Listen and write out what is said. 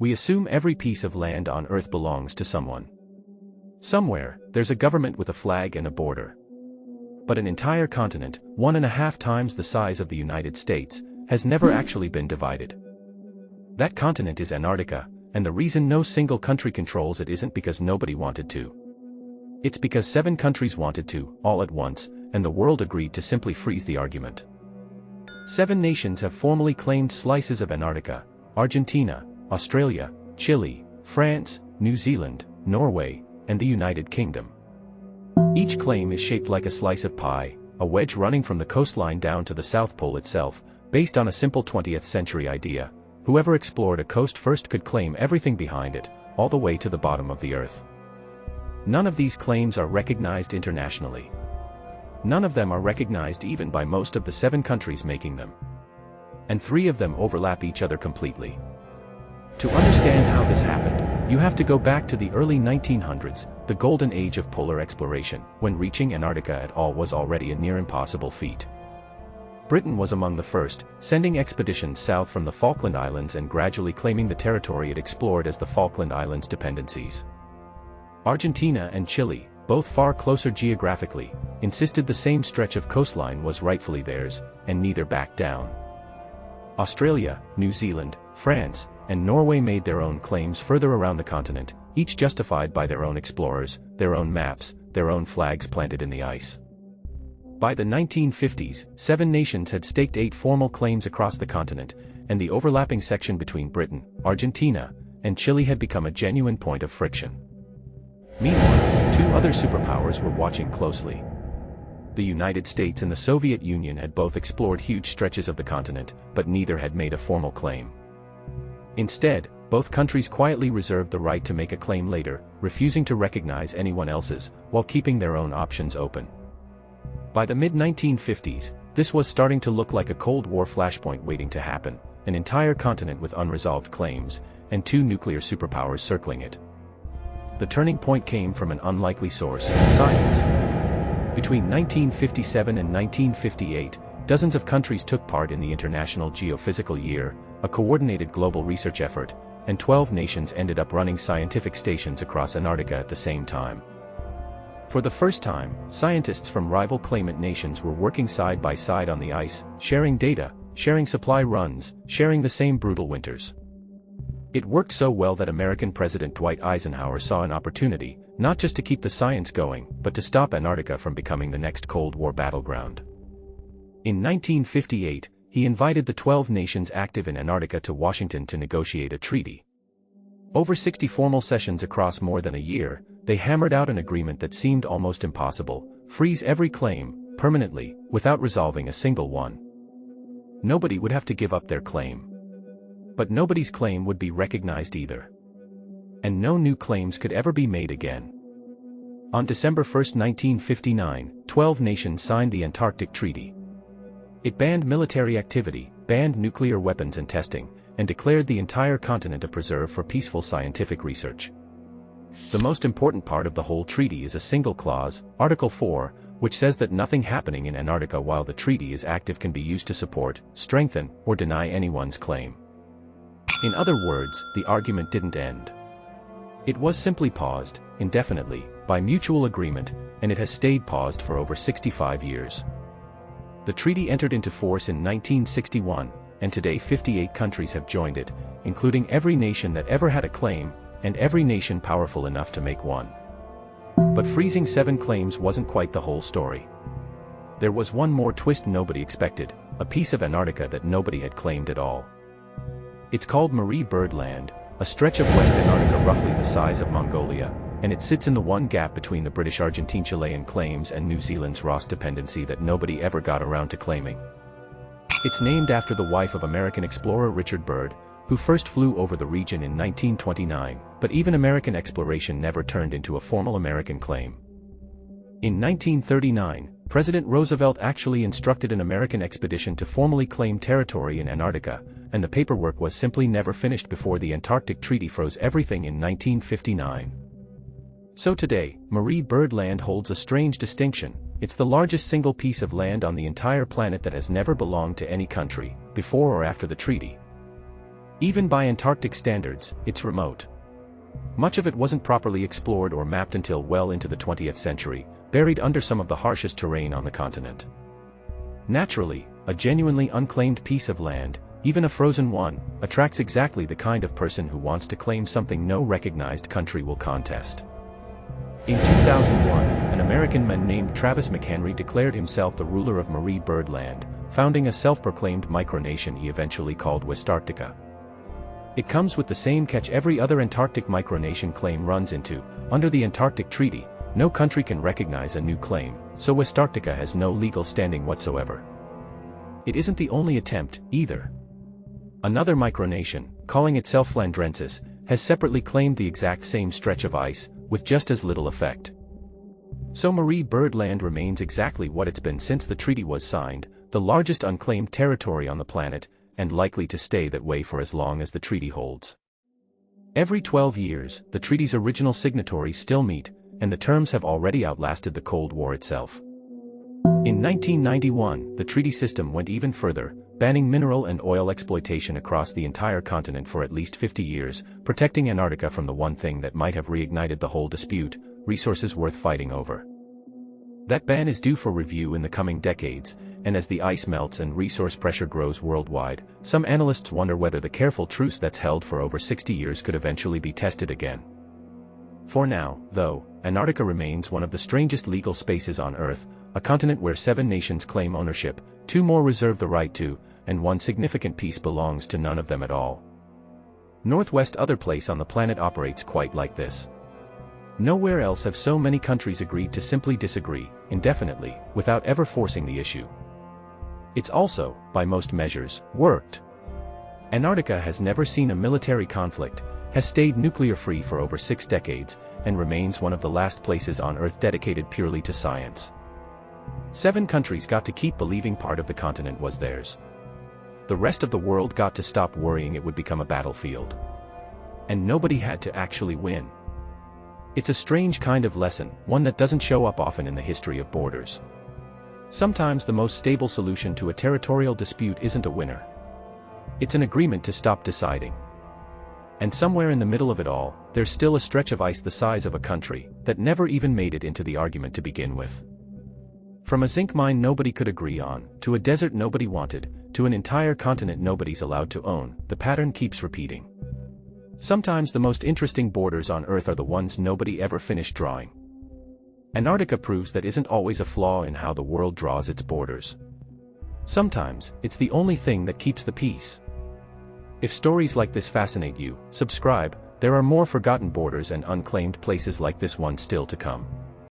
We assume every piece of land on Earth belongs to someone. Somewhere, there's a government with a flag and a border. But an entire continent, 1.5 times the size of the United States, has never actually been divided. That continent is Antarctica, and the reason no single country controls it isn't because nobody wanted to. It's because 7 countries wanted to, all at once, and the world agreed to simply freeze the argument. 7 nations have formally claimed slices of Antarctica: Argentina, Australia, Chile, France, New Zealand, Norway, and the United Kingdom. Each claim is shaped like a slice of pie, a wedge running from the coastline down to the South Pole itself, based on a simple 20th century idea: whoever explored a coast first could claim everything behind it, all the way to the bottom of the Earth. None of these claims are recognized internationally. None of them are recognized even by most of the 7 countries making them. And 3 of them overlap each other completely. To understand how this happened, you have to go back to the early 1900s, the golden age of polar exploration, when reaching Antarctica at all was already a near impossible feat. Britain was among the first, sending expeditions south from the Falkland Islands and gradually claiming the territory it explored as the Falkland Islands dependencies. Argentina and Chile, both far closer geographically, insisted the same stretch of coastline was rightfully theirs, and neither backed down. Australia, New Zealand, France, and Norway made their own claims further around the continent, each justified by their own explorers, their own maps, their own flags planted in the ice. By the 1950s, 7 nations had staked 8 formal claims across the continent, and the overlapping section between Britain, Argentina, and Chile had become a genuine point of friction. Meanwhile, 2 other superpowers were watching closely. The United States and the Soviet Union had both explored huge stretches of the continent, but neither had made a formal claim. Instead, both countries quietly reserved the right to make a claim later, refusing to recognize anyone else's, while keeping their own options open. By the mid-1950s, this was starting to look like a Cold War flashpoint waiting to happen: an entire continent with unresolved claims, and 2 nuclear superpowers circling it. The turning point came from an unlikely source: science. Between 1957 and 1958, dozens of countries took part in the International Geophysical Year, a coordinated global research effort, and 12 nations ended up running scientific stations across Antarctica at the same time. For the first time, scientists from rival claimant nations were working side by side on the ice, sharing data, sharing supply runs, sharing the same brutal winters. It worked so well that American President Dwight Eisenhower saw an opportunity, not just to keep the science going, but to stop Antarctica from becoming the next Cold War battleground. In 1958, he invited the 12 nations active in Antarctica to Washington to negotiate a treaty. Over 60 formal sessions across more than a year, they hammered out an agreement that seemed almost impossible: freeze every claim, permanently, without resolving a single one. Nobody would have to give up their claim. But nobody's claim would be recognized either. And no new claims could ever be made again. On December 1, 1959, 12 nations signed the Antarctic Treaty. It banned military activity, banned nuclear weapons and testing, and declared the entire continent a preserve for peaceful scientific research. The most important part of the whole treaty is a single clause, Article 4, which says that nothing happening in Antarctica while the treaty is active can be used to support, strengthen, or deny anyone's claim. In other words, the argument didn't end. It was simply paused, indefinitely, by mutual agreement, and it has stayed paused for over 65 years. The treaty entered into force in 1961, and today 58 countries have joined it, including every nation that ever had a claim, and every nation powerful enough to make one. But freezing 7 claims wasn't quite the whole story. There was one more twist nobody expected: a piece of Antarctica that nobody had claimed at all. It's called Marie Byrd Land, a stretch of West Antarctica roughly the size of Mongolia, and it sits in the one gap between the British-Argentine-Chilean claims and New Zealand's Ross dependency that nobody ever got around to claiming. It's named after the wife of American explorer Richard Byrd, who first flew over the region in 1929, but even American exploration never turned into a formal American claim. In 1939, President Roosevelt actually instructed an American expedition to formally claim territory in Antarctica, and the paperwork was simply never finished before the Antarctic Treaty froze everything in 1959. So today, Marie Byrd Land holds a strange distinction: it's the largest single piece of land on the entire planet that has never belonged to any country, before or after the treaty. Even by Antarctic standards, it's remote. Much of it wasn't properly explored or mapped until well into the 20th century, buried under some of the harshest terrain on the continent. Naturally, a genuinely unclaimed piece of land, even a frozen one, attracts exactly the kind of person who wants to claim something no recognized country will contest. In 2001, an American man named Travis McHenry declared himself the ruler of Marie Byrd Land, founding a self-proclaimed micronation he eventually called Antarctica. It comes with the same catch every other Antarctic micronation claim runs into. Under the Antarctic Treaty, no country can recognize a new claim, so Antarctica has no legal standing whatsoever. It isn't the only attempt, either. Another micronation, calling itself Flandrensis, has separately claimed the exact same stretch of ice, with just as little effect. So Marie Byrd Land remains exactly what it's been since the treaty was signed, the largest unclaimed territory on the planet, and likely to stay that way for as long as the treaty holds. Every 12 years, the treaty's original signatories still meet, and the terms have already outlasted the Cold War itself. In 1991, the treaty system went even further, banning mineral and oil exploitation across the entire continent for at least 50 years, protecting Antarctica from the one thing that might have reignited the whole dispute: resources worth fighting over. That ban is due for review in the coming decades, and as the ice melts and resource pressure grows worldwide, some analysts wonder whether the careful truce that's held for over 60 years could eventually be tested again. For now, though, Antarctica remains one of the strangest legal spaces on Earth, a continent where 7 nations claim ownership, 2 more reserve the right to, and 1 significant piece belongs to none of them at all. Northwest other place on the planet operates quite like this. Nowhere else have so many countries agreed to simply disagree, indefinitely, without ever forcing the issue. It's also, by most measures, worked. Antarctica has never seen a military conflict, has stayed nuclear-free for over 6 decades, and remains one of the last places on Earth dedicated purely to science. 7 countries got to keep believing part of the continent was theirs. The rest of the world got to stop worrying it would become a battlefield. And nobody had to actually win. It's a strange kind of lesson, one that doesn't show up often in the history of borders. Sometimes the most stable solution to a territorial dispute isn't a winner. It's an agreement to stop deciding. And somewhere in the middle of it all, there's still a stretch of ice the size of a country, that never even made it into the argument to begin with. From a zinc mine nobody could agree on, to a desert nobody wanted, to an entire continent nobody's allowed to own, the pattern keeps repeating. Sometimes the most interesting borders on Earth are the ones nobody ever finished drawing. Antarctica proves that isn't always a flaw in how the world draws its borders. Sometimes, it's the only thing that keeps the peace. If stories like this fascinate you, subscribe. There are more forgotten borders and unclaimed places like this one still to come.